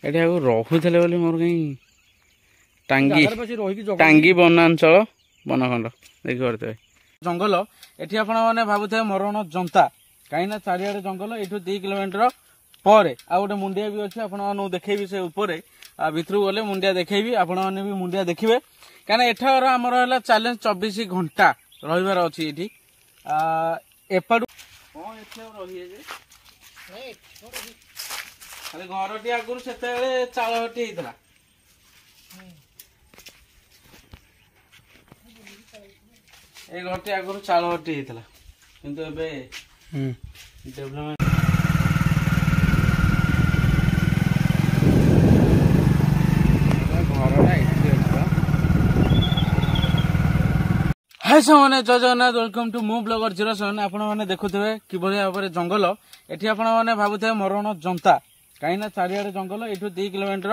ଏଠି ଆଗରୁ ରହୁଥିଲେ ବୋଲି ମୋର କାହିଁ ଟାଙ୍ଗୀ ବନାଞ୍ଚଳ ବନଖଣ୍ଡ ଦେଖିପାରୁଥିବେ ଜଙ୍ଗଲ। ଏଠି ଆପଣ ମାନେ ଭାବୁଥିବେ ମରଣ ଜନ୍ତା, କାହିଁକି ନା ଚାରିଆଡେ ଜଙ୍ଗଲ। ଏଠୁ 2 କିଲୋମିଟର ପରେ ଆଉ ଗୋଟେ ମୁଣ୍ଡିଆ ବି ଅଛି, ଆପଣମାନଙ୍କୁ ଦେଖେଇବି ସେ ଉପରେ। ଭିତରକୁ ଗଲେ ମୁଣ୍ଡିଆ ଦେଖେଇବି, ଆପଣମାନେ ବି ମୁଣ୍ଡିଆ ଦେଖିବେ। କାହିଁକିନା ଏଠାର ଆମର ହେଲା ଚ୍ୟାଲେଞ୍ଜ 24 ଘଣ୍ଟା ରହିବାର ଅଛି ଏଠି। ଏପଟୁ କଣ ଏଠି ରହିବେ ଖାଲି ଘରଟି ଆଗରୁ ସେତେବେଳେ ଚାଳ ଘରଟି ହେଇଥିଲା। এই ঘরটি আগুন চাল ঘরটি হয়েছিল, কিন্তু এবে ডেভেলপমেন্ট ঘরটা এটি আছে। হাই সামনে জয় জগন্নাথ, ওয়েলকম টু মো ব্লगर 07। ଆପଣ ମାନେ ଦେଖୁଥିବେ କିଭଳି ଭାବରେ ଜଙ୍ଗଲ। ଏଠି ଆପଣ ମାନେ ଭାବୁଥିବେ ମରଣ ଜନ୍ତା, କାହିଁକି ନା ଚାରିଆଡେ ଜଙ୍ଗଲ। ଏଠୁ 2 କିଲୋମିଟର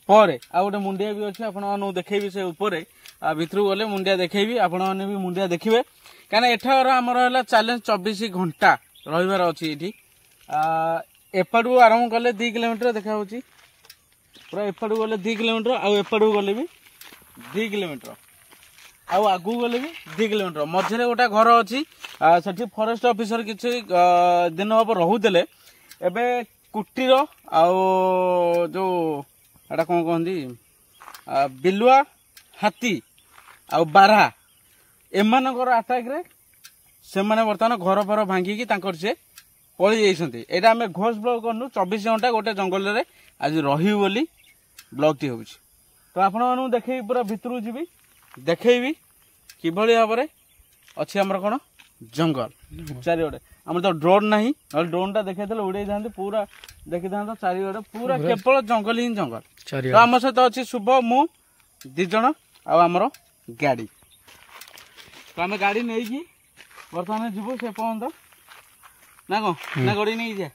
ପରେ ଆଉ ଗୋଟେ ମୁଣ୍ଡିଆ ବି ଅଛି, ଆପଣମାନଙ୍କୁ ଦେଖେଇବି ସେ ଉପରେ। ଭିତରକୁ ଗଲେ ମୁଣ୍ଡିଆ ଦେଖେଇବି, ଆପଣମାନେ ବି ମୁଣ୍ଡିଆ ଦେଖିବେ। କାହିଁକିନା ଏଠାର ଆମର ହେଲା ଚ୍ୟାଲେଞ୍ଜ 24 ଘଣ୍ଟା ରହିବାର ଅଛି ଏଠି। ଏପଟକୁ ଆରମ୍ଭ କଲେ 2 କିଲୋମିଟର ଦେଖାଯାଉଛି, ପୁରା ଏପଟକୁ ଗଲେ 2 କିଲୋମିଟର, ଆଉ ଏପଟକୁ ଗଲେ ବି 2 କିଲୋମିଟର, ଆଉ ଆଗକୁ ଗଲେ ବି 2 କିଲୋମିଟର। ମଝିରେ ଗୋଟେ ଘର ଅଛି, ସେଠି ଫରେଷ୍ଟ ଅଫିସର କିଛି ଦିନ ହବ ରହୁଥିଲେ। ଏବେ କୁଟୀର ଆଉ ଯୋଉ ଏଟା କଣ କହନ୍ତି ବିଲୁଆ ହାତୀ ଆଉ ବାରହା ଏମାନଙ୍କର ଆଟାକରେ ସେମାନେ ବର୍ତ୍ତମାନ ଘର ଫର ଭାଙ୍ଗିକି ତାଙ୍କର ସେ ପଳେଇ ଯାଇଛନ୍ତି। ଏଇଟା ଆମେ ଘୋଷ ବ୍ଲକ କରିନୁ, 24 ଘଣ୍ଟା ଗୋଟେ ଜଙ୍ଗଲରେ ଆଜି ରହିବୁ ବୋଲି ବ୍ଲକଟି ହେଉଛି। ତ ଆପଣମାନଙ୍କୁ ଦେଖେଇବି, ପୁରା ଭିତରକୁ ଯିବି, ଦେଖେଇବି କିଭଳି ଭାବରେ ଅଛି ଆମର କଣ ଜଙ୍ଗଲ ଚାରିଆଡେ। ଆମର ତ ଡ୍ରୋନ୍ ନାହିଁ, ନହେଲେ ଡ୍ରୋନ୍ ଟା ଦେଖେଇଥିଲେ ଉଡେଇଥାନ୍ତି, ପୁରା ଦେଖିଥାନ୍ତ ଚାରିଆଡେ ପୁରା କେବଳ ଜଙ୍ଗଲ ହିଁ ଜଙ୍ଗଲ। ତ ଆମ ସହିତ ଅଛି ଶୁଭ, ମୁଁ 2 ଜଣ ଆଉ ଆମର ଗାଡି। ତ ଆମେ ଗାଡି ନେଇକି ବର୍ତ୍ତମାନ ଯିବୁ ସେ ପର୍ଯ୍ୟନ୍ତ ନା କଣ, ନା ଗାଡି ନେଇକି ଯା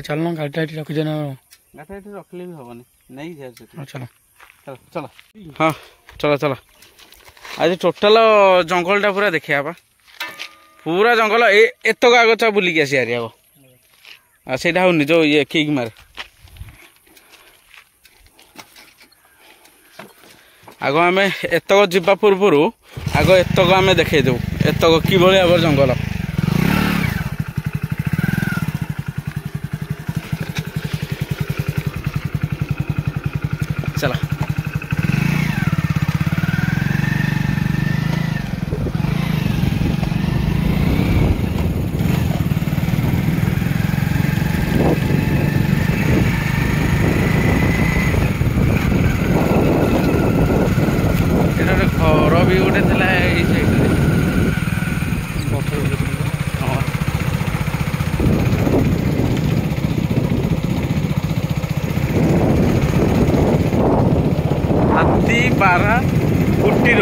ଚାଲୁନ ଗାଡିଟା ଏଠି ରଖିଛ ନା? ଗାଡିଟା ଏଠି ରଖିଲେ ବି ହବନି, ନେଇକି ଯା ସେଠି। ଚାଲ ଚାଲ, ହଁ ଚଲ ଚଲ। ଆଜି ଟୋଟାଲ ଜଙ୍ଗଲଟା ପୁରା ଦେଖିବା ବା, ପୁରା ଜଙ୍ଗଲ। ଏତକ ଆଗ ଚା ବୁଲିକି ଆସି ଆରି ଆଗ। ଆଉ ସେଇଟା ହଉନି ଯୋଉ ଇଏ କିକ୍ ମାରେ। ଆଗ ଆମେ ଏତକ ଯିବା ପୂର୍ବରୁ ଆଗ ଏତକ ଆମେ ଦେଖେଇ ଦେବୁ, ଏତକ କିଭଳି ଭାବରେ ଜଙ୍ଗଲ। ଚାଲ ଘର ବି ଗୋଟେ ଥିଲା ଏଇ ସାଇଡରେ। ହାତୀ ବାରହା କୁଟୀର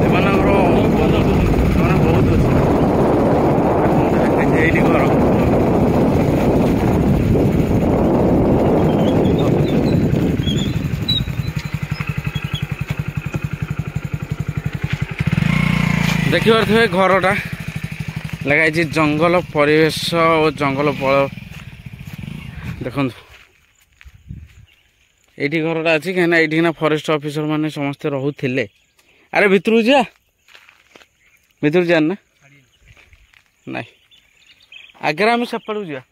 ଏମାନଙ୍କର ସେମାନେ ବହୁତ ଅଛି। ଏଇଠି ଘର ଦେଖିପାରୁଥିବେ, ଘରଟା ଲେଖାହେଇଛି ଜଙ୍ଗଲ ପରିବେଶ ଓ ଜଙ୍ଗଲ ଫଳ। ଦେଖନ୍ତୁ ଏଇଠି ଘରଟା ଅଛି, କାହିଁକିନା ଏଇଠିକିନା ଫରେଷ୍ଟ ଅଫିସର ମାନେ ସମସ୍ତେ ରହୁଥିଲେ। ଆରେ ଭିତରକୁ ଯିବା, ଭିତରକୁ ଯିବା ନା ନାଇଁ, ଆଗରେ ଆମେ ସେପଟକୁ ଯିବା।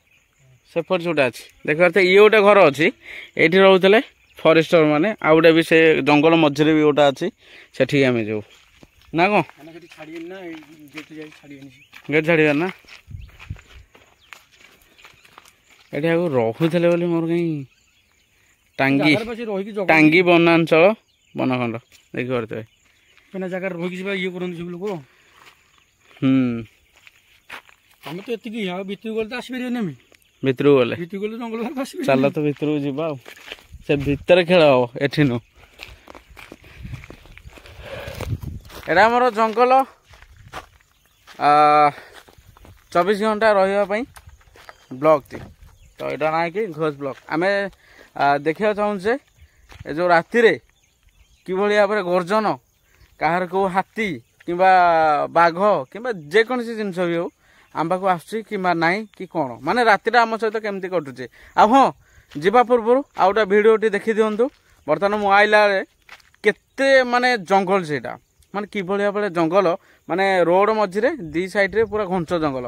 ସେପଟ ଯୋଉଟା ଅଛି ଦେଖିପାରୁଥିବେ, ଇଏ ଗୋଟେ ଘର ଅଛି, ଏଇଠି ରହୁଥିଲେ ଫରେଷ୍ଟର ମାନେ। ଆଉ ଗୋଟେ ବି ସେ ଜଙ୍ଗଲ ମଝିରେ ବି ଗୋଟେ ଅଛି, ସେଠିକି ଆମେ ଯିବୁ ନା କଣ? ଗେଟ୍ ଛାଡ଼ିବା ନା? ଏଠି ଆଗରୁ ରହୁଥିଲେ ବୋଲି ମୋର କାହିଁ ଟାଙ୍ଗୀ ବନାଞ୍ଚଳ ବନଖଣ୍ଡ ଦେଖିପାରୁଥିବେ। ଜାଗାରେ ରହିକି ଯିବା ଇଏ କରନ୍ତି ସବୁ ଲୋକ। ଆମେ ତ ଏତିକି, ଆଉ ଭିତରକୁ ଗଲେ ତ ଆସିପାରିବନି। ଆମେ ଭିତରକୁ ଗଲେ ଜଙ୍ଗଲ ଚାଲ ତ ଭିତରକୁ ଯିବା। ଆଉ ସେ ଭିତରେ ଖେଳ ହବ, ଏଠି ନୁ। ଏଟା ଆମର ଜଙ୍ଗଲ 24 ଘଣ୍ଟା ରହିବା ପାଇଁ ବ୍ଲକଟି। ତ ଏଇଟା ନା କି ଘୋଷ ବ୍ଲକ। ଆମେ ଦେଖିବାକୁ ଚାହୁଁଛୁ ଯେ ଏ ଯେଉଁ ରାତିରେ କିଭଳି ଭାବରେ ଗର୍ଜନ, କାହାର କେଉଁ ହାତୀ କିମ୍ବା ବାଘ କିମ୍ବା ଯେକୌଣସି ଜିନିଷ ବି ହଉ ଆମ ପାଖକୁ ଆସୁଛି କିମ୍ବା ନାହିଁ, କି କ'ଣ, ମାନେ ରାତିଟା ଆମ ସହିତ କେମିତି କଟୁଛି। ଆଉ ହଁ, ଯିବା ପୂର୍ବରୁ ଆଉ ଗୋଟେ ଭିଡ଼ିଓଟି ଦେଖି ଦିଅନ୍ତୁ। ବର୍ତ୍ତମାନ ମୁଁ ଆଇଲାରେ କେତେ ମାନେ ଜଙ୍ଗଲ ସେଇଟା ମାନେ କିଭଳି ଭାବରେ ଜଙ୍ଗଲ ମାନେ ରୋଡ଼ ମଝିରେ ଦି ସାଇଡ଼ରେ ପୁରା ଘଞ୍ଚ ଜଙ୍ଗଲ।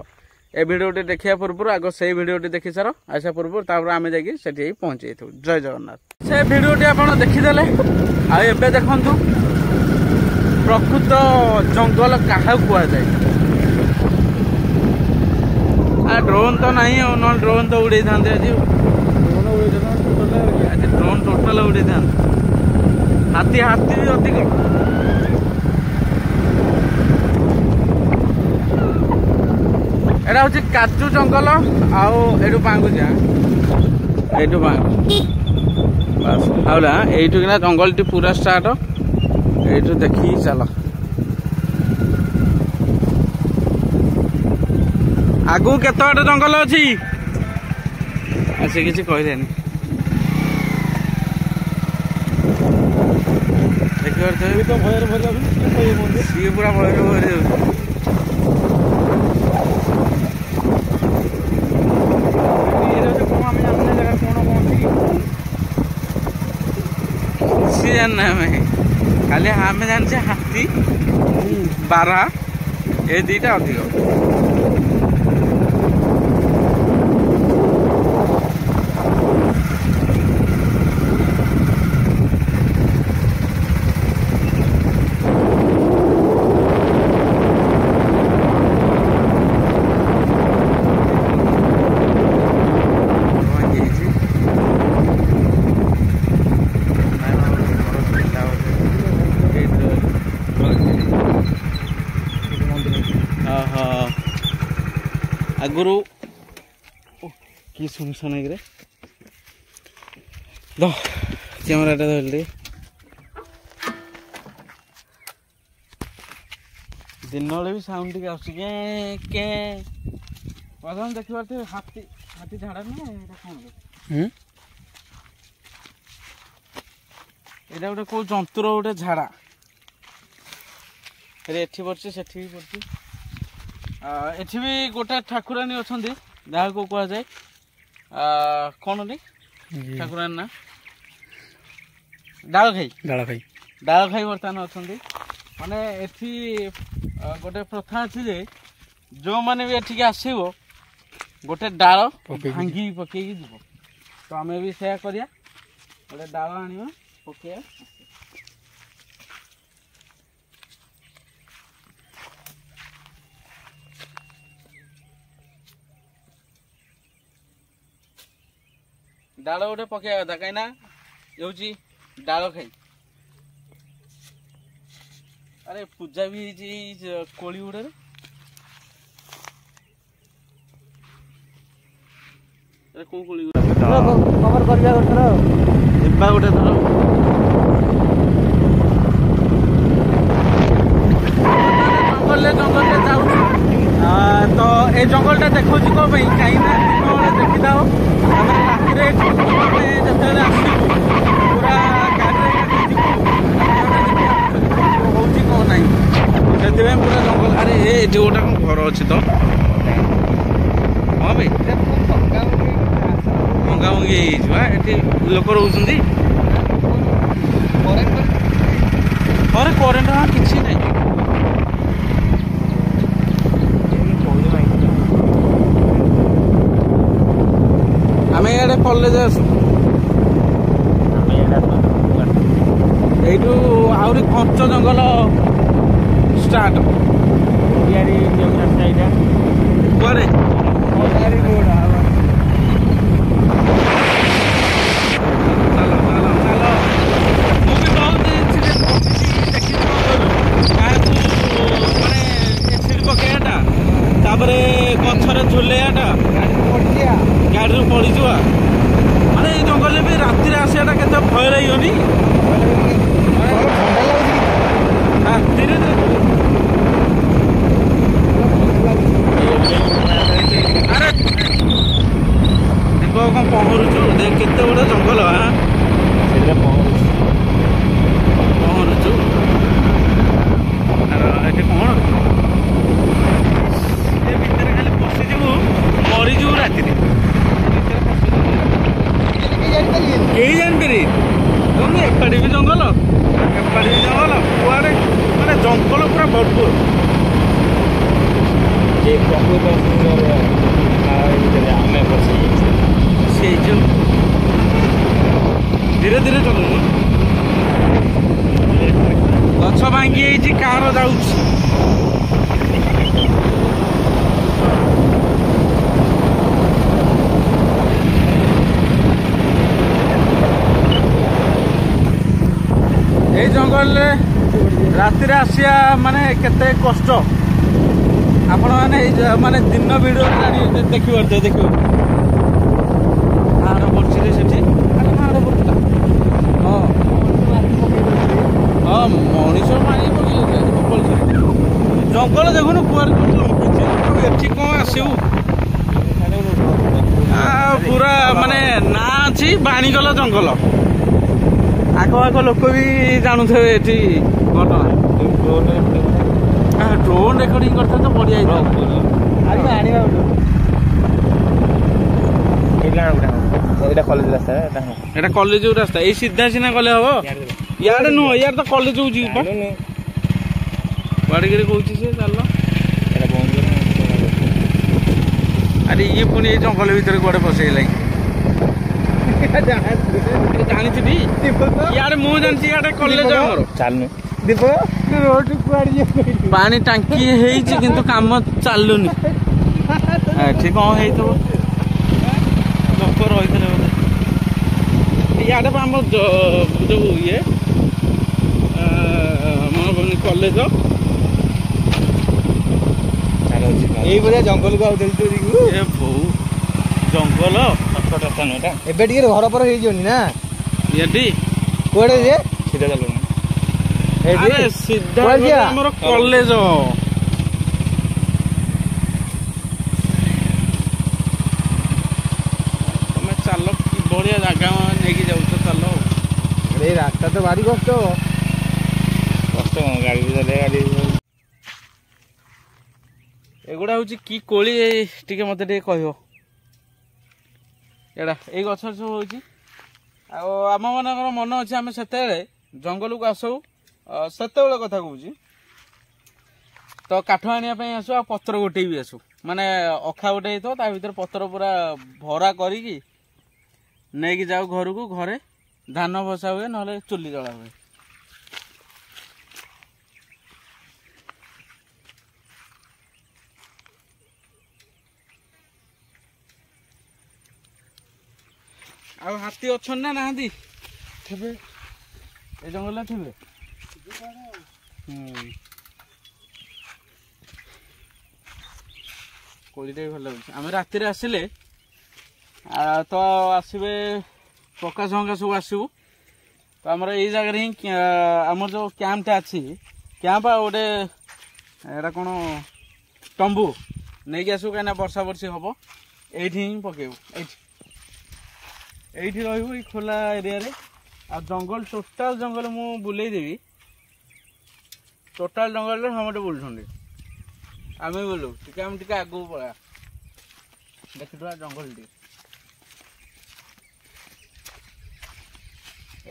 ଏ ଭିଡ଼ିଓଟି ଦେଖିବା ପୂର୍ବରୁ ଆଗ ସେଇ ଭିଡ଼ିଓଟି ଦେଖି ସାର ଆସିବା ପୂର୍ବରୁ ତାପରେ ଆମେ ଯାଇକି ସେଠି ପହଞ୍ଚି ଯାଇଥିବୁ। ଜୟ ଜଗନ୍ନାଥ। ସେ ଭିଡ଼ିଓଟି ଆପଣ ଦେଖିଦେଲେ ଆଉ ଏବେ ଦେଖନ୍ତୁ ପ୍ରକୃତ ଜଙ୍ଗଲ କାହାକୁ କୁହାଯାଏ। ଡ୍ରୋନ୍ ତ ନାହିଁ ଆଉ ନହେଲେ ଡ୍ରୋନ୍ ତ ଉଡ଼େଇଥାନ୍ତେ ଆଜି ଡ୍ରୋନ୍ ଟୋଟାଲ ଉଡ଼େଇଥାନ୍ତେ। ହାତୀ ବି ଅଧିକ। ଏଇଟା ହଉଛି କାଜୁ ଜଙ୍ଗଲ ଆଉ ଏଇଠୁ ପାଙ୍ଗୁଛି ଏଇଠୁ ପାଙ୍ଗୁ ବାସ୍ ଆଉଲା ଏଇଠୁ କିନା ଜଙ୍ଗଲଟି ପୁରା ଷ୍ଟାର୍ଟ। ଏଇଠୁ ଦେଖିକି ଚାଲ ଆଗକୁ କେତେ ବାଟ ଜଙ୍ଗଲ ଅଛି ସେ କିଛି କହିଲେନି। ଦେଖିପାରୁଥିବେ ସିଏ ପୁରା ଭୟରେ ଭୟରେ କିଛି ଜାଣିନା ଆମେ ଖାଲି ଆମେ ଜାଣିଛେ ହାତୀ ବାରହା ଏ ଦିଟା ଅଧିକ। ଆଗରୁ କି ଶୁଣୁଛନ ଏକରେ କ୍ୟାମେରାଟା ଧରିଲି ଦିନ ବେଳେ ବି ସାଉଣ୍ଡ ଟିକେ ଆସୁଛି କେ ପ୍ରଥମେ ଦେଖିପାରୁଥିବେ ହାତୀ ଝାଡ଼ା ନୁହେଁ ଏଇଟା କ'ଣ ଏଇଟା ଗୋଟେ କୋଉ ଜନ୍ତୁର ଗୋଟେ ଝାଡ଼ା ଏଠି ପଡୁଛି ସେଠି ବି ପଡୁଛି। ଏଠି ବି ଗୋଟେ ଠାକୁରାଣୀ ଅଛନ୍ତି ଯାହାକୁ କୁହାଯାଏ କ'ଣ ଠାକୁରାଣୀ ନା ଡାଳଖାଇ ବର୍ତ୍ତମାନ ଅଛନ୍ତି। ମାନେ ଏଠି ଗୋଟେ ପ୍ରଥା ଅଛି ଯେ ଯେଉଁମାନେ ବି ଏଠିକି ଆସିବ ଗୋଟେ ଡାଳ ଭାଙ୍ଗି ପକେଇକି ଯିବ। ତ ଆମେ ବି ସେୟା କରିବା ଗୋଟେ ଡାଳ ଆଣିବା ପକେଇବା। ଡାଳ ଗୋଟେ ପକେଇବା କଥା କାହିଁକି ନା ହେଉଛି ଡାଳଖାଇ। ଆରେ ପୂଜା ବି ହେଇଛି କୋଳି ଗୁଡ଼ାରେ। କୋଉ କୋଳି କଭର କରିବା ଗୋଟେ ଥର ଯିବା ଗୋଟେ ଥର ଜଙ୍ଗଲରେ ଯାଉଛୁ। ତ ଏ ଜଙ୍ଗଲଟା ଦେଖାଉଛି କ'ଣ ପାଇଁ କାହିଁକି ନା ଦିନବେଳେ ଦେଖିଥାଉ ତାପରେ ରାତିରେ ଆମେ ଯେତେବେଳେ ଆସିବୁ ପୁରା ଗାଡ଼ିରେ ଯିବୁ ହେଉଛି କ'ଣ ନାହିଁ ସେଥିପାଇଁ ପୁରା ଜଙ୍ଗଲ। ଆରେ ଏଠି ଗୋଟେ କ'ଣ ଘର ଅଛି ତ ହଁ ଭାଇ ଭଙ୍ଗାଭଙ୍ଗି ହେଇଯାଇଛି ବା ଏଠି ଲୋକ ରହୁଛନ୍ତି। ଘରେ କରେଣ୍ଟ କିଛି ନାହିଁ। ଆମେ ଇଆଡ଼େ କଲେଜ ଆସୁ এইটু আহরি ঘঞ্চ জঙ্গল স্টার্ট কুয়ারে ତାପରେ ଗଛରେ ଝୁଲେଇଆଟା ଗାଡ଼ିରୁ ପଡ଼ିଯିବା ମାନେ ଏଇ ଜଙ୍ଗଲରେ ବି ରାତିରେ ଆସିବାଟା କେତେ ଭୟ ଲାଗିବନି। ଧୀରେ ଧୀରେ ଆରେ କଣ ପହଁରୁଛୁ ଦେଖ କେତେ ବଡ଼ ଜଙ୍ଗଲ ପହଁରୁଛୁ ଏଠି କଣ ଭିତରେ ଖାଲି ପଶିଯିବୁ ମରିଯିବୁ ରାତିରେ। ହେଇଛୁ ଧୀରେ ଧୀରେ ଚଲୁନି ଗଛ ଭାଙ୍ଗି ହେଇଛି କାର ଯାଉଛି এই ଜଙ୍ଗଲରେ ରାତିରେ ଆସିବା ମାନେ କେତେ କଷ୍ଟ ଆପଣ ମାନେ ଦିନ ଭିଡିଓ ଦେଖିପାରୁଥିବେ ପାହାଡ଼ ପଡୁଛି ରେ ସେଠି ପାହାଡ଼ ପଡୁଥିଲା ହଁ ମଣିଷ ପାଣି ଜଙ୍ଗଲ ଦେଖୁନୁ କୁଆଡେ ଏଠି କଣ ଆସିବୁ ପୁରା ମାନେ ନାଁ ଅଛି ବାଣିଗଲ ଜଙ୍ଗଲ ଆଖ ଲୋକ ବି ଜାଣୁଥିବେ ଏଠି ଘଟଣା ଡ୍ରୋନ୍ ରେକର୍ଡିଂ କରିଥାଏ ତ ବଢିଆ ଏଇଟା କଲେଜ ରାସ୍ତା ଏଟା କଲେଜ ରାସ୍ତା ଏଇ ସିଧା ସିନା ଗଲେ ହବ ଇଆଡେ ନୁହଁ ଇଆଡେ ତ କଲେଜ ହଉଛି କୁଆଡେ କହୁଛି ସେ ଚାଲ ଆରେ ଇଏ ପୁଣି ଏଇ ଜଙ୍ଗଲ ଭିତରେ କୁଆଡେ ପଶେଇଲାଣି ଜାଣିଥିଲି ଇଆଡେ ମୁଁ ଜାଣିଛି ଇଆଡେ କଲେଜ ଆମର ଚାଲୁନି ପାଣି ଟାଙ୍କି ହେଇଛି କିନ୍ତୁ କାମ ଚାଲୁନି ଏଠି କଣ ହେଇଥିବ ଲୋକ ରହିଥିଲେ ବୋଧେ ଇଆଡେ ଆମର ଯୋଉ ଇଏ କଲେଜ ଏଇଭଳିଆ ଜଙ୍ଗଲକୁ ଆଉଥିଲି ଏ ବୋଉ ଜଙ୍ଗଲ ଏବେ ଟିକେ ଘର ପର ହେଇଯିବନି ନା ଏଠି କୁଆଡେ ଯେ ସିଧା ଚାଲୁନି ସିଧା ଆମର କଲେଜ ତମେ ଚାଲ କି ବଢିଆ ଜାଗା ନେଇକି ଯାଉଛ ଚାଲ ଏଇ ରାସ୍ତା ତ ଭାରି କଷ୍ଟ ଗାଡି ଏଗୁଡା ହଉଛି କି କୋଳି ଟିକେ ମତେ ଟିକେ କହିବ ଏଇଟା ଏଇ ଗଛ ସବୁ ହଉଛି ଆଉ ଆମ ମାନଙ୍କର ମନ ଅଛି ଆମେ ସେତେବେଳେ ଜଙ୍ଗଲକୁ ଆସୁ ସେତେବେଳେ କଥା କହୁଛି ତ କାଠ ଆଣିବା ପାଇଁ ଆସୁ ଆଉ ପତ୍ର ଗୋଟେଇ ବି ଆସୁ ମାନେ ଅଖା ଗୋଟେ ହେଇଥିବ ତା ଭିତରେ ପତ୍ର ପୁରା ଭରା କରିକି ନେଇକି ଯାଉ ଘରକୁ ଘରେ ଧାନ ବସା ହୁଏ ନହେଲେ ଚୁଲି ଜଳା ହୁଏ ଆଉ ହାତୀ ଅଛନ୍ତି ନା ନାହାନ୍ତି ଥିବେ ଏ ଜଙ୍ଗଲରେ ଥିବେ କୋଳିଟା ବି ଭଲ ଲାଗୁଛି ଆମେ ରାତିରେ ଆସିଲେ ତ ଆସିବେ ପ୍ରକାଶ ହଙ୍କା ସବୁ ଆସିବୁ ତ ଆମର ଏଇ ଜାଗାରେ ହିଁ ଆମର ଯୋଉ କ୍ୟାମ୍ପଟା ଅଛି କ୍ୟାମ୍ପ ଆଉ ଗୋଟେ ଏଇଟା କ'ଣ ତମ୍ବୁ ନେଇକି ଆସିବୁ କାହିଁକିନା ବର୍ଷା ବର୍ଷି ହବ ଏଇଠି ହିଁ ପକେଇବୁ ଏଇଠି ରହିବୁ ଏଇ ଖୋଲା ଏରିଆରେ ଆଉ ଜଙ୍ଗଲ ଟୋଟାଲ ଜଙ୍ଗଲ ମୁଁ ବୁଲେଇଦେବି ଟୋଟାଲ ଜଙ୍ଗଲରେ ସମସ୍ତେ ବୁଲୁଛନ୍ତି ଆମେ ବୁଲୁ ଟିକେ ଆମେ ଟିକେ ଆଗକୁ ପଳା ଦେଖିଥିବା ଜଙ୍ଗଲ ଟିକେ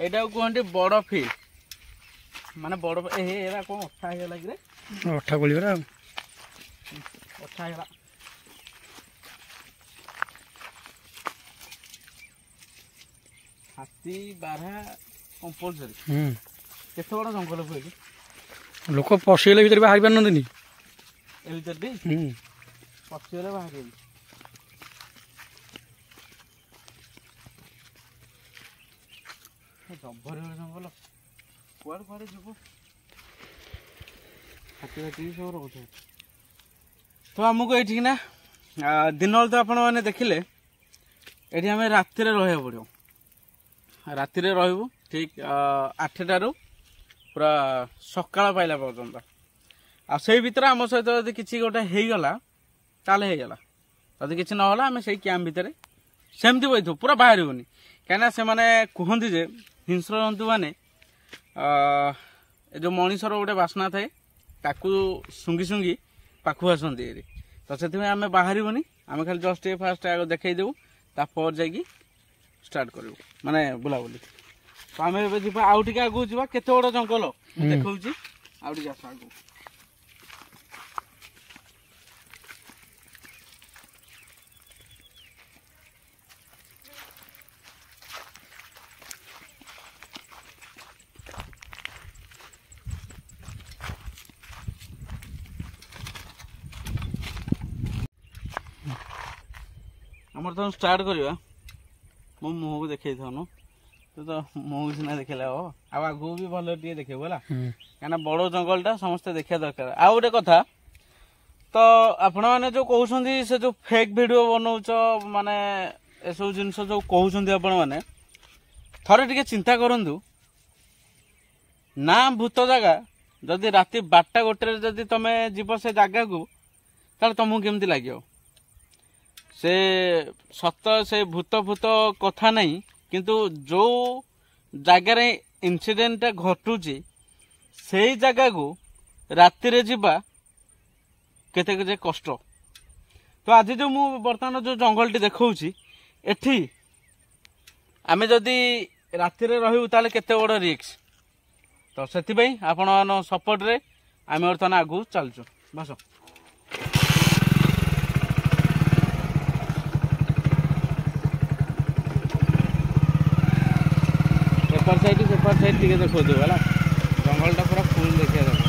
ଏଇଟାକୁ କୁହନ୍ତି ବଡ ଫିଲ୍ ମାନେ ବଡ ଏରା କ'ଣ ଅଠା ହେଇଗଲା କି ରେ ଅଠା କୋଳିଗୁରା ଅଠା ହେଇଗଲା ହାତୀ ବାରହା କମ୍ପଲସରି କେତେ ବଡ଼ ଜଙ୍ଗଲ ହୁଏ କି ଲୋକ ପଶିଗଲେ ଭିତରେ ବାହାରି ପାରୁନାହାନ୍ତି ଏ ଭିତରେ ପଶିଗଲେ ବାହାରିବେନି ଜବର ଜଙ୍ଗଲ କୁଆଡେ କୁଆଡେ ଯିବୁ ହାତୀ ଫାତୀ ସବୁ ରହୁଥିବ ତ ଆମକୁ ଏଇଠିକି ନା ଦିନ ବେଳେ ତ ଆପଣମାନେ ଦେଖିଲେ ଏଠି ଆମେ ରାତିରେ ରହିବାକୁ ପଡ଼ିବ ରାତିରେ ରହିବୁ ଠିକ 8ଟାରୁ ପୁରା ସକାଳ ପାଇଲା ପର୍ଯ୍ୟନ୍ତ ଆଉ ସେଇ ଭିତରେ ଆମ ସହିତ ଯଦି କିଛି ଗୋଟେ ହେଇଗଲା ତାହେଲେ ହେଇଗଲା ଯଦି କିଛି ନହେଲା ଆମେ ସେଇ କ୍ୟାମ୍ପ ଭିତରେ ସେମିତି ବସିଥିବୁ ପୁରା ବାହାରିବୁନି କାହିଁକିନା ସେମାନେ କୁହନ୍ତି ଯେ ହିଂସ୍ର ଜନ୍ତୁ ମାନେ ଏ ଯେଉଁ ମଣିଷର ଗୋଟେ ବାସ୍ନା ଥାଏ ତାକୁ ଶୁଙ୍ଗି ଶୁଙ୍ଗି ପାଖକୁ ଆସନ୍ତି ଏଠି ତ ସେଥିପାଇଁ ଆମେ ବାହାରିବୁନି ଆମେ ଖାଲି ଜଷ୍ଟ ଟିକେ ଫାଷ୍ଟ ଆଗ ଦେଖେଇ ଦେବୁ ତାପରେ ଯାଇକି ଷ୍ଟାର୍ଟ କରିବୁ ମାନେ ବୁଲାବୁଲି ତ ଆମେ ଏବେ ଯିବା ଆଉ ଟିକେ ଆଗକୁ ଯିବା କେତେ ବଡ଼ ଜଙ୍ଗଲ ଦେଖଉଛି ଆଉ ଟିକେ ଆସ ଆଗକୁ बर्तमान स्टार्ट करवा मो मुह को देखे थानु तो मुह सीना देखेला हो आगू भी भल टे देखे बोला कहीं बड़ जंगलटा समस्ते देखा दरकार आ गोटे कथा तो आपण मैंने जो कहते से जो फेक वीडियो बनाऊच माने एसबू जिन जो कहते आपण मैंने थरे टिके चिंता करंतु ना भूत जगह जदि राति 12-1 जदि तुम जीव से जगह को ताले तुमको केमती लगे से सत से भूत भूत कथा नहीं किंतु जो जगार इनसीडेंट घटुची से जगह को राति रे जीवा केते केते कष्ट तो आज जो मु बर्तमान जो जंगल टी देखौची एठी आमे जदि राति रे रहिउ ताले केते बड़ रिस्क तो सेति पई आपण सपोर्ट रे आमे बर्तमान आगु चलचु बस सेपर साइड टिके देखो दो है जंगलटा पूरा फुल देखिए देख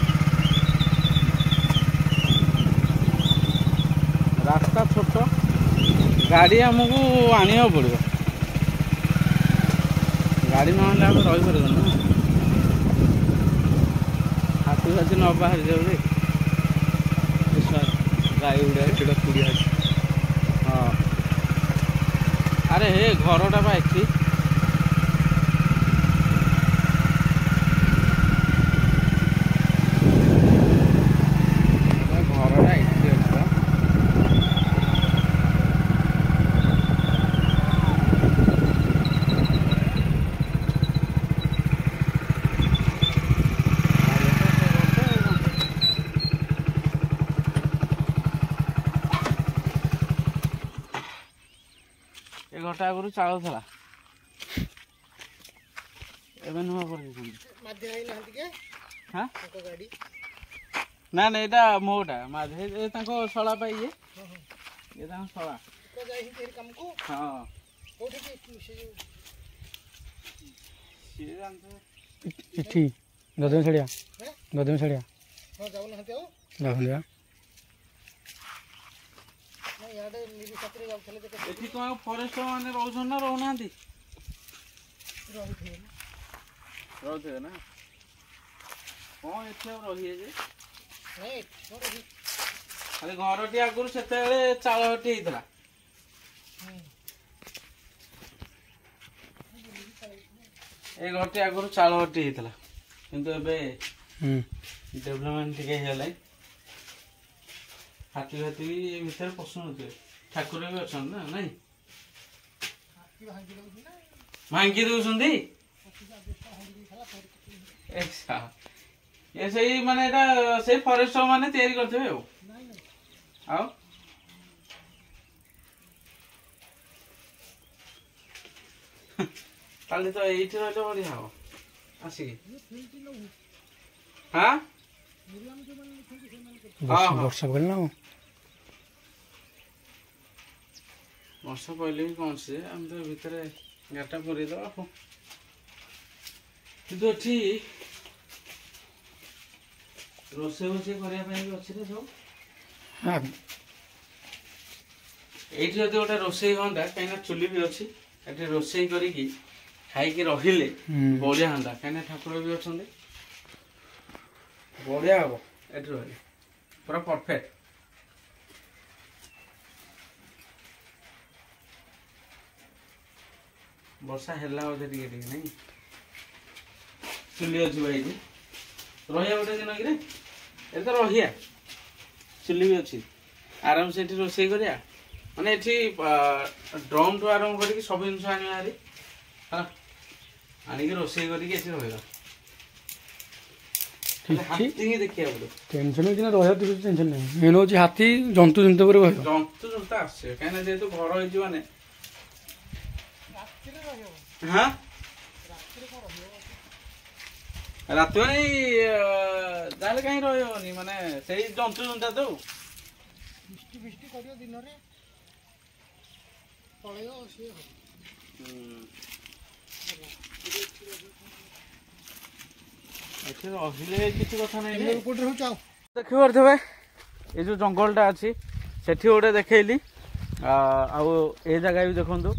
रास्ता छोट गाड़ी आमको आने पड़ो गाड़ी ना आने रही पार ना हाथी फाथी न बाहर जाऊ गाई गुड़ा पुड़िया हाँ अरे हे घरटा बा एठी घरटा आगु चाल था ना ना यहाँ मोटा माधे शला पाई ये शला हाँ गदम छड़िया गदम छड़िया फरेस्ट मैंने रोज ना रोना रोथे ना हाँ ये रही खाली घर टी आगुरी से चाल टी होता ये घर टी आगुरी चाल टी होता किंतु डेवलपमेंट टे हाथी फाथी भी भितर पशु थे ठाकुर भी अच्छा ना नहीं भांगी दौरान ये सही माने से फरेस्ट माने तैयारी करते आओ काली तो ये रही बढ़िया हम आसिक हाँ वर्षा पड़ना वर्षा पहले भी कौन से आम तो भितर गाटा पुरेद कि रोसे बोसे करने अच्छे सब ये गोटे रोसे हाँ कहीं चुली भी अच्छी रोसे करी खाई रहिले बढ़िया हाँ कहीं ठाकुर भी अच्छा बढ़िया हम ये रही पूरा परफेक्ट वर्षा है नहीं चुली अच्छी भाई रही गोटे दिन कि तो रही चुली भी अच्छी आराम से रोसे करा माने ड्रम टू आरंभ कर सब जिन आनी आनिक रोसे कर देखिए टेंशन रहा टेंशन नहीं मेन हूँ हाथी जंतु जंतु जंतु जंतु आसे कहीं जेहतु घर हो हाँ रात जाले कहीं रही माने से जंतु जंता तो रहिले किसी कथा नहीं देखिए ये जो जंगलटा अच्छी से गोटे देखली ଆଉ ଏ ଜାଗା ବି ଦେଖନ୍ତୁ।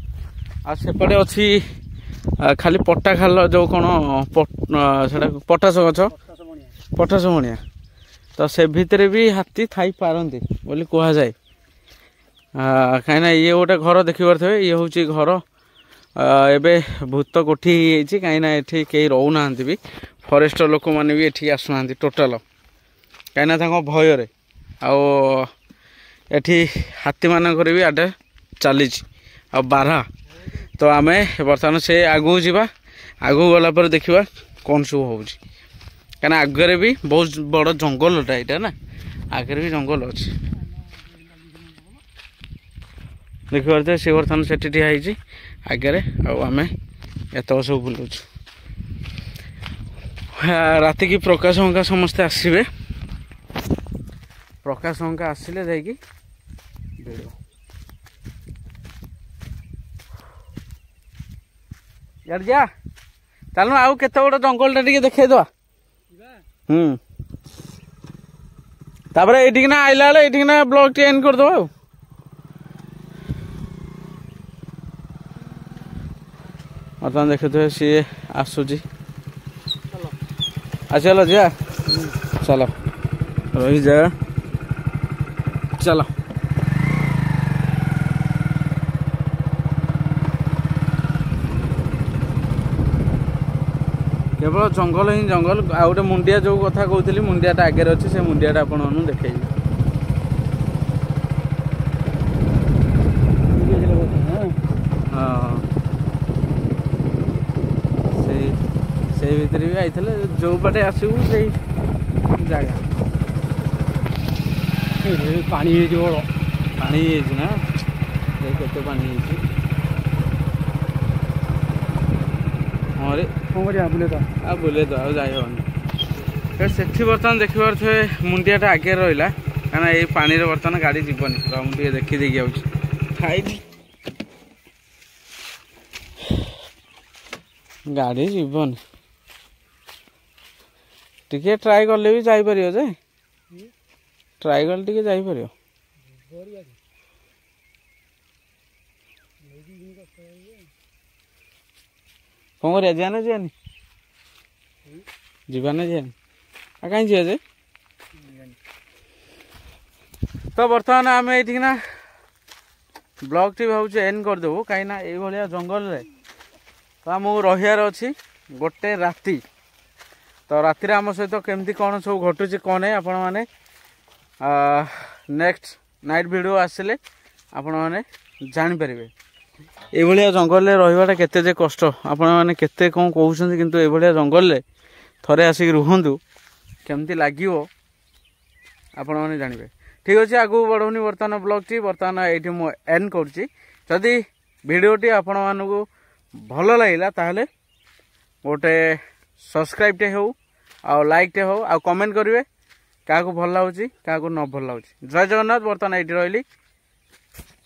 ଆଉ ସେପଟେ ଅଛି ଖାଲି ପଟା ଖାଲ ଯୋଉ କ'ଣ ସେଟା ପଟାସ ଗଛ ପଟାସ ମଣିଆ ତ ସେ ଭିତରେ ବି ହାତୀ ଥାଇପାରନ୍ତି ବୋଲି କୁହାଯାଏ। କାହିଁକିନା ଇଏ ଗୋଟେ ଘର ଦେଖିପାରୁଥିବେ, ଇଏ ହେଉଛି ଘର। ଏବେ ଭୂତ କୋଠି ହେଇଯାଇଛି କାହିଁକିନା ଏଠି କେହି ରହୁନାହାନ୍ତି ବି, ଫରେଷ୍ଟ ଲୋକମାନେ ବି ଏଠିକି ଆସୁନାହାନ୍ତି ଟୋଟାଲ, କାହିଁକିନା ତାଙ୍କ ଭୟରେ। ଆଉ ଏଠି ହାତୀମାନଙ୍କର ବି ଆଡ଼େ ଚାଲିଛି ଆଉ ବାରହା। ତ ଆମେ ବର୍ତ୍ତମାନ ସେ ଆଗକୁ ଯିବା, ଆଗକୁ ଗଲା ପରେ ଦେଖିବା କ'ଣ ସବୁ ହେଉଛି। କାହିଁକିନା ଆଗରେ ବି ବହୁତ ବଡ଼ ଜଙ୍ଗଲଟା ଏଇଟା ନା, ଆଗରେ ବି ଜଙ୍ଗଲ ଅଛି ଦେଖିପାରୁଥିବେ। ସେ ବର୍ତ୍ତମାନ ସେଠି ଠିଆ ହେଇଛି ଆଗରେ, ଆଉ ଆମେ ଏତକ ସବୁ ବୁଲୁଛୁ। ରାତିକି ପ୍ରକାଶ ହଙ୍କା ସମସ୍ତେ ଆସିବେ, ପ୍ରକାଶ ହଙ୍କା ଆସିଲେ ଯାଇକି ଭିଡ଼ିଓ। ଇଆଡ଼େ ଯା, ଚାଲୁନ ଆଉ କେତେ ବଡ଼ ଜଙ୍ଗଲଟା ଟିକେ ଦେଖେଇଦବା। ତାପରେ ଏଇଠିକିନା ଆଇଲା ବେଳେ ଏଇଠିକିନା ବ୍ଲଗ୍ ଟି ଏଣ୍ଡ କରିଦବା ଆଉ। ବର୍ତ୍ତମାନ ଦେଖୁଥିବେ ସିଏ ଆସୁଛି। ଚାଲ ଯିବା, ଚାଲ ରହିଯା, ଚାଲ। କେବଳ ଜଙ୍ଗଲ ହିଁ ଜଙ୍ଗଲ। ଆଉ ଗୋଟେ ମୁଣ୍ଡିଆ ଯୋଉ କଥା କହୁଥିଲି, ମୁଣ୍ଡିଆଟା ଆଗରେ ଅଛି, ସେ ମୁଣ୍ଡିଆଟା ଆପଣମାନଙ୍କୁ ଦେଖେଇବି। ହଁ, ସେଇ ଭିତରେ ବି ଆଇଥିଲେ, ଯୋଉ ବାଟେ ଆସିବୁ ସେଇ ଜାଗା। ପାଣି ହେଇଯିବ, ପାଣି ହେଇଯାଇଛି ନା, କେତେ ପାଣି ହେଇଛି। ହଁ ରେ, କ'ଣ କରିବା, ବୁଲେଇ ତ ଆଉ ଯାଇ ହେବନି। ସେଠି ବର୍ତ୍ତମାନ ଦେଖିପାରୁଥିବେ ମୁଣ୍ଡିଆଟା ଆଗରେ ରହିଲା, କାହିଁକିନା ଏଇ ପାଣିରେ ବର୍ତ୍ତମାନ ଗାଡ଼ି ଯିବନି। ମୁଁ ଟିକେ ଦେଖିଦେଇକି ଯାଉଛି। ଗାଡ଼ି ଯିବନି, ଟିକେ ଟ୍ରାଏ କଲେ ବି ଯାଇପାରିବ ଯେ, ଟ୍ରାଏ କଲେ ଟିକେ ଯାଇପାରିବ। କ'ଣ କରିବା, ଯିବା ନା ଯିବାନି? ଯିବା ନା ଯିବାନି? ଆଉ କାହିଁ ଯିବା ଯେ? ତ ବର୍ତ୍ତମାନ ଆମେ ଏଇଠିକିନା ବ୍ଲଗ୍ଟି ଭାବୁଛୁ ଏଣ୍ଡ କରିଦେବୁ, କାହିଁକିନା ଏଇଭଳିଆ ଜଙ୍ଗଲରେ ତ ଆମକୁ ରହିବାର ଅଛି ଗୋଟେ ରାତି। ତ ରାତିରେ ଆମ ସହିତ କେମିତି କ'ଣ ସବୁ ଘଟୁଛି କ'ଣ ନାହିଁ, ଆପଣମାନେ ନେକ୍ସଟ ନାଇଟ୍ ଭିଡ଼ିଓ ଆସିଲେ ଆପଣମାନେ ଜାଣିପାରିବେ। ଏଇଭଳିଆ ଜଙ୍ଗଲରେ ରହିବାଟା କେତେ ଯେ କଷ୍ଟ, ଆପଣମାନେ କେତେ କ'ଣ କହୁଛନ୍ତି, କିନ୍ତୁ ଏଇଭଳିଆ ଜଙ୍ଗଲରେ ଥରେ ଆସିକି ରୁହନ୍ତୁ, କେମିତି ଲାଗିବ ଆପଣମାନେ ଜାଣିବେ। ଠିକ୍ ଅଛି, ଆଗକୁ ବଢ଼ଉନି ବର୍ତ୍ତମାନ ବ୍ଲଗ୍ଟି। ବର୍ତ୍ତମାନ ଏଇଠି ମୁଁ ଏଣ୍ଡ କରୁଛି। ଯଦି ଭିଡ଼ିଓଟି ଆପଣମାନଙ୍କୁ ଭଲ ଲାଗିଲା ତାହେଲେ ଗୋଟେ ସବସ୍କ୍ରାଇବ୍ଟେ ହେଉ, ଆଉ ଲାଇକ୍ଟେ ହେଉ, ଆଉ କମେଣ୍ଟ କରିବେ କାହାକୁ ଭଲ ଲାଗୁଛି, କାହାକୁ ନ ଭଲ ଲାଗୁଛି। ଜୟ ଜଗନ୍ନାଥ। ବର୍ତ୍ତମାନ ଏଇଠି ରହିଲି।